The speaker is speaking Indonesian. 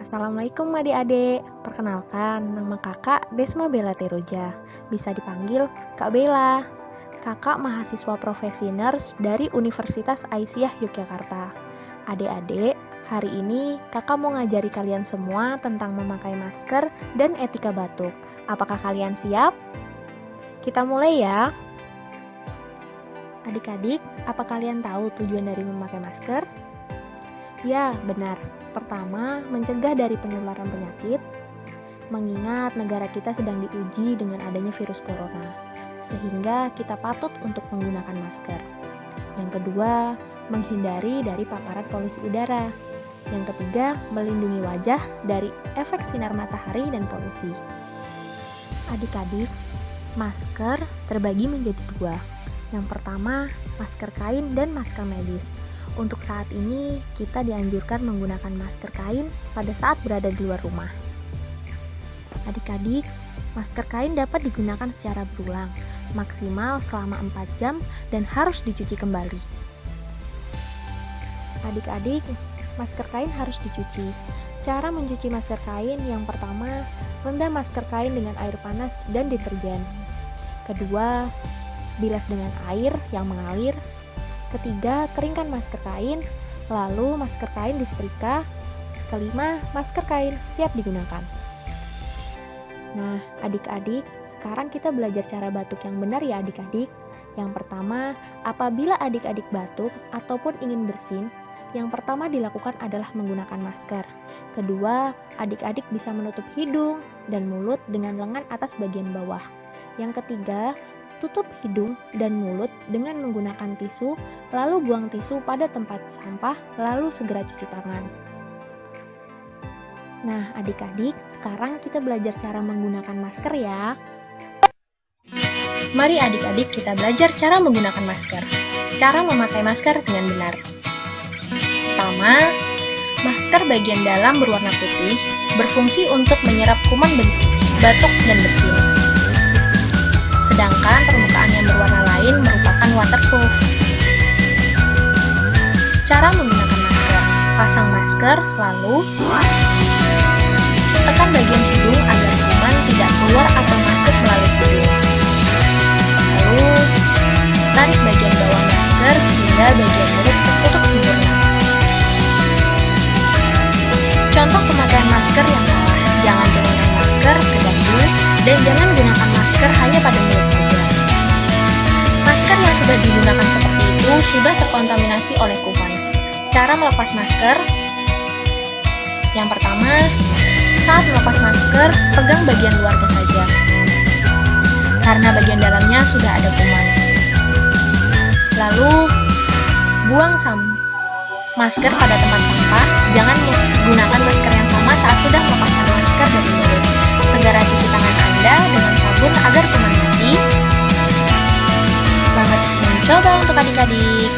Assalamualaikum adik-adik, perkenalkan nama kakak Desma Bella Teroja, bisa dipanggil Kak Bella. Kakak mahasiswa profesi nurse dari Universitas Aisyah Yogyakarta. Adik-adik, hari ini kakak mau ngajari kalian semua tentang memakai masker dan etika batuk. Apakah kalian siap? Kita mulai ya. Adik-adik, apa kalian tahu tujuan dari memakai masker? Ya, benar. Pertama, mencegah dari penularan penyakit, mengingat negara kita sedang diuji dengan adanya virus corona, sehingga kita patut untuk menggunakan masker. Yang kedua, menghindari dari paparan polusi udara. Yang ketiga, melindungi wajah dari efek sinar matahari dan polusi. Adik-adik, masker terbagi menjadi dua. Yang pertama, masker kain dan masker medis. Untuk saat ini, kita dianjurkan menggunakan masker kain pada saat berada di luar rumah. Adik-adik, masker kain dapat digunakan secara berulang, maksimal selama 4 jam dan harus dicuci kembali. Adik-adik, masker kain harus dicuci. Cara mencuci masker kain yang pertama, rendam masker kain dengan air panas dan deterjen. Kedua, bilas dengan air yang mengalir. Ketiga, keringkan masker kain, lalu masker kain disetrika. Kelima, masker kain siap digunakan. Nah, adik-adik, sekarang kita belajar cara batuk yang benar ya adik-adik. Yang pertama, apabila adik-adik batuk ataupun ingin bersin, yang pertama dilakukan adalah menggunakan masker. Kedua, adik-adik bisa menutup hidung dan mulut dengan lengan atas bagian bawah. Yang ketiga, tutup hidung dan mulut dengan menggunakan tisu, lalu buang tisu pada tempat sampah, lalu segera cuci tangan. Nah, adik-adik, sekarang kita belajar cara menggunakan masker ya. Mari adik-adik kita belajar cara menggunakan masker. Cara memakai masker dengan benar. Pertama, masker bagian dalam berwarna putih berfungsi untuk menyerap kuman batuk dan bersin. Sedangkan permukaan yang berwarna lain merupakan waterproof. Cara menggunakan masker. Pasang masker, lalu tekan bagian hidung agar kuman tidak keluar atau masuk melalui hidung. Lalu, tarik bagian bawah masker sehingga bagian mulut tertutup sempurna. Contoh pemakaian masker yang salah. Jangan gunakan masker ke dagu dan jangan gunakan masker hanya pada mulut saja. Masker yang sudah digunakan seperti itu sudah terkontaminasi oleh kuman. Cara melepas masker. Yang pertama, saat melepas masker, pegang bagian luarnya saja, karena bagian dalamnya sudah ada kuman. Lalu, buang masker pada tempat sampah. Jangan menggunakan masker yang sama saat sudah melepaskan masker dari mulut. Segera cuci tangan Anda dengan sabun agar kuman mati. Selamat mencoba untuk adik-adik.